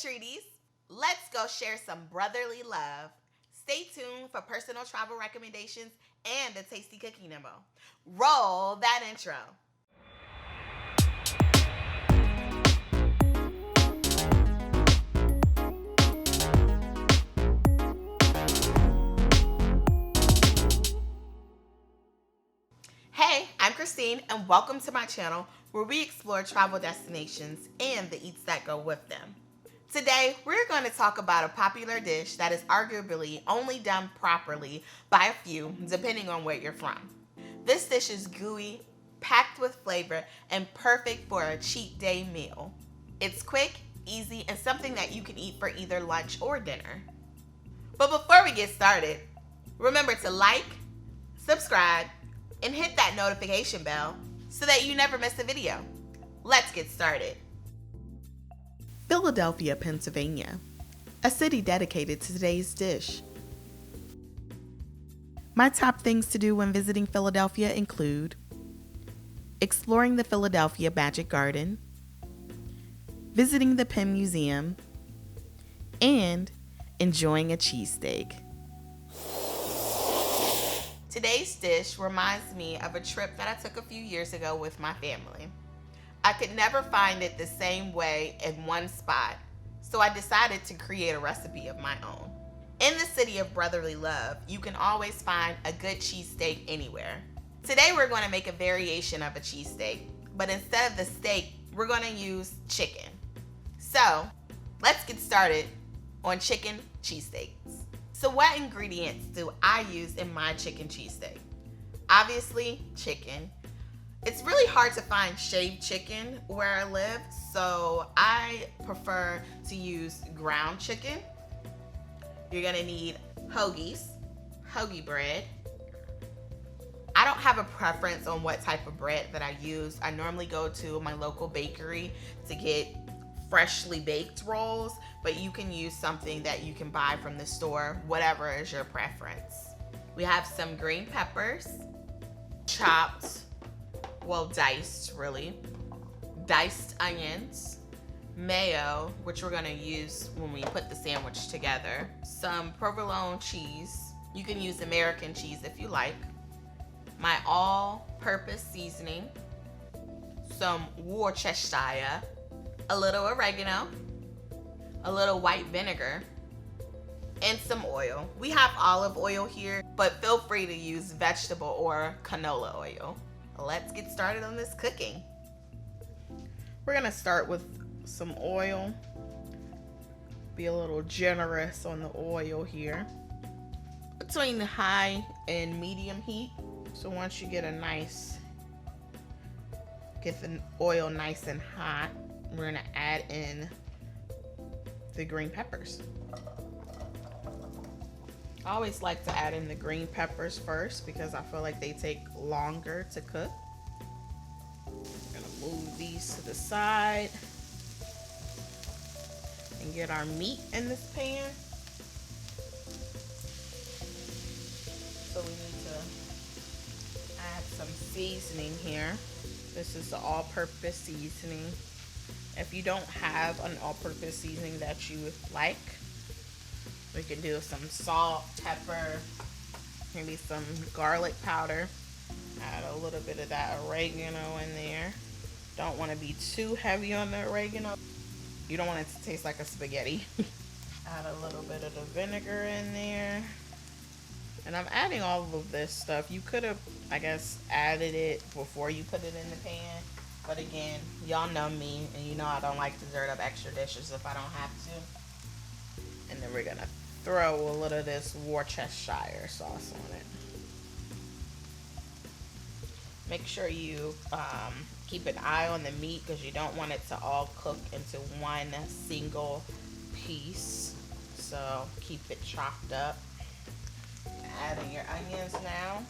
treaties, let's go share some brotherly love. Stay tuned for personal travel recommendations and a tasty cooking demo. Roll that intro. Hey, I'm Christine, and welcome to my channel where we explore travel destinations and the eats that go with them. Today, we're going to talk about a popular dish that is arguably only done properly by a few, depending on where you're from. This dish is gooey, packed with flavor, and perfect for a cheat day meal. It's quick, easy, and something that you can eat for either lunch or dinner. But before we get started, remember to like, subscribe, and hit that notification bell so that you never miss a video. Let's get started. Philadelphia, Pennsylvania, a city dedicated to today's dish. My top things to do when visiting Philadelphia include exploring the Philadelphia Magic Garden, visiting the Penn Museum, and enjoying a cheesesteak. Today's dish reminds me of a trip that I took a few years ago with my family. I could never find it the same way in one spot, so I decided to create a recipe of my own. In the city of brotherly love, you can always find a good cheesesteak anywhere. Today we're going to make a variation of a cheesesteak, but instead of the steak, we're going to use chicken. So let's get started on chicken cheesesteaks. So what ingredients do I use in my chicken cheesesteak? Obviously, chicken. It's really hard to find shaved chicken where I live, so I prefer to use ground chicken. You're gonna need hoagie bread. I don't have a preference on what type of bread that I use. I normally go to my local bakery to get freshly baked rolls, but you can use something that you can buy from the store, whatever is your preference. We have some green peppers, chopped, well, diced really, diced onions, mayo, which we're gonna use when we put the sandwich together, some provolone cheese. You can use American cheese if you like, my all-purpose seasoning, some Worcestershire, a little oregano, a little white vinegar, and some oil. We have olive oil here, but feel free to use vegetable or canola oil. Let's get started on this cooking. We're gonna start with some oil. Be a little generous on the oil here. Between the high and medium heat. So once you get get the oil nice and hot, we're gonna add in the green peppers. I always like to add in the green peppers first because I feel like they take longer to cook. I'm gonna move these to the side and get our meat in this pan. So we need to add some seasoning here. This is the all-purpose seasoning. If you don't have an all-purpose seasoning that you like, we can do some salt, pepper, maybe some garlic powder. Add a little bit of that oregano in there. Don't want to be too heavy on the oregano. You don't want it to taste like a spaghetti. Add a little bit of the vinegar in there. And I'm adding all of this stuff. You could have, I guess, added it before you put it in the pan. But again, y'all know me, and you know I don't like to dirt up extra dishes if I don't have to. And then we're gonna throw a little of this Worcestershire sauce on it. Make sure you keep an eye on the meat because you don't want it to all cook into one single piece. So keep it chopped up. Adding your onions now.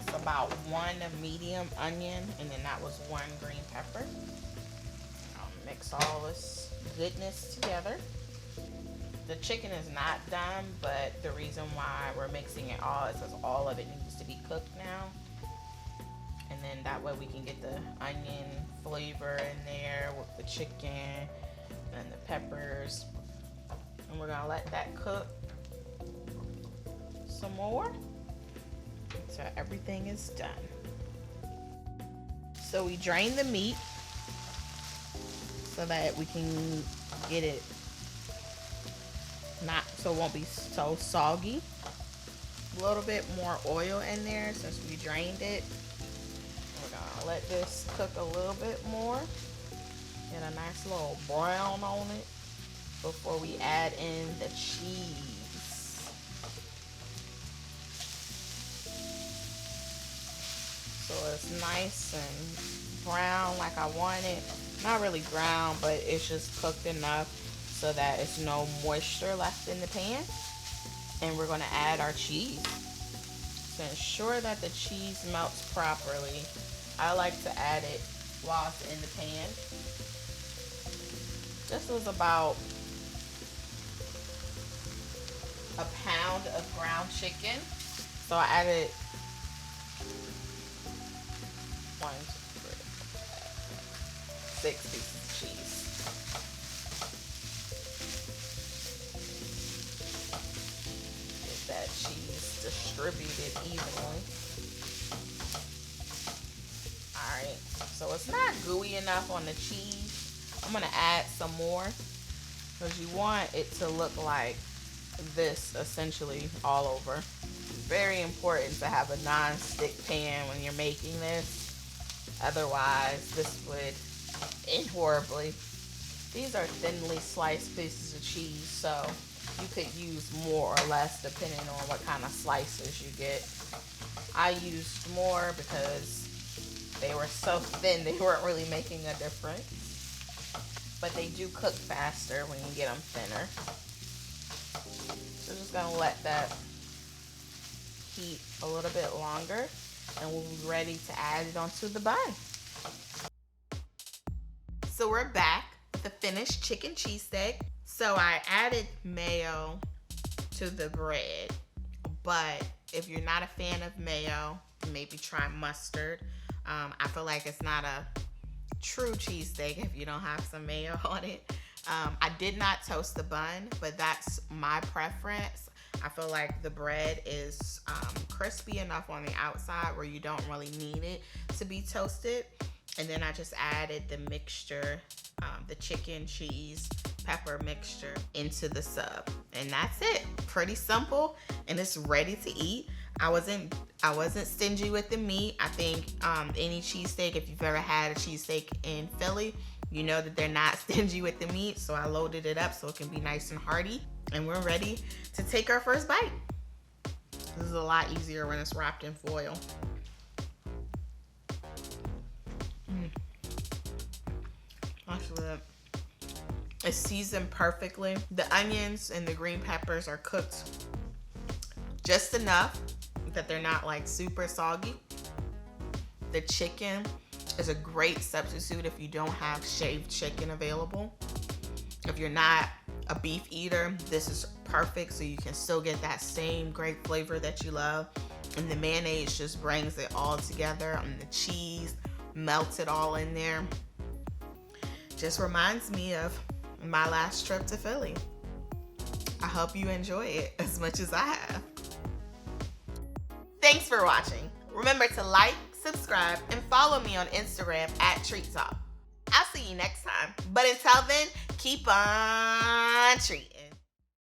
It's about one medium onion, and then that was one green pepper. I'll mix all this goodness together. The chicken is not done, but the reason why we're mixing it all is because all of it needs to be cooked now. And then that way we can get the onion flavor in there with the chicken and the peppers. And we're gonna let that cook some more so everything is done. So we drain the meat so that we can get it not so it won't be so soggy. A little bit more oil in there since we drained it. We're gonna let this cook a little bit more. Get a nice little brown on it before we add in the cheese. So it's nice and brown like I want it. Not really brown, but it's just cooked enough so that it's no moisture left in the pan. And we're gonna add our cheese. To ensure that the cheese melts properly, I like to add it while it's in the pan. This was about a pound of ground chicken. So I added 6 pieces of cheese. Get that cheese distributed evenly. Alright, so it's not gooey enough on the cheese. I'm gonna add some more because you want it to look like this essentially all over. It's very important to have a non-stick pan when you're making this. Otherwise, this would end horribly. These are thinly sliced pieces of cheese, so you could use more or less depending on what kind of slices you get. I used more because they were so thin they weren't really making a difference. But they do cook faster when you get them thinner. So just gonna let that heat a little bit longer and we'll be ready to add it onto the bun. So we're back with the finished chicken cheesesteak. So I added mayo to the bread, but if you're not a fan of mayo, maybe try mustard. I feel like it's not a true cheesesteak if you don't have some mayo on it. I did not toast the bun, but that's my preference. I feel like the bread is crispy enough on the outside where you don't really need it to be toasted. And then I just added the mixture, the chicken, cheese, pepper mixture into the sub. And that's it. Pretty simple, and it's ready to eat. I wasn't stingy with the meat. I think any cheesesteak, if you've ever had a cheesesteak in Philly, you know that they're not stingy with the meat. So I loaded it up so it can be nice and hearty. And we're ready to take our first bite. This is a lot easier when it's wrapped in foil. Actually, it's seasoned perfectly. The onions and the green peppers are cooked just enough that they're not like super soggy. The chicken is a great substitute if you don't have shaved chicken available. If you're not a beef eater, this is perfect, so you can still get that same great flavor that you love. And the mayonnaise just brings it all together, and the cheese melts it all in there. Just reminds me of my last trip to Philly. I hope you enjoy it as much as I have. Thanks for watching. Remember to like, subscribe, and follow me on Instagram @TreatTalk. I'll see you next time. But until then, keep on treating.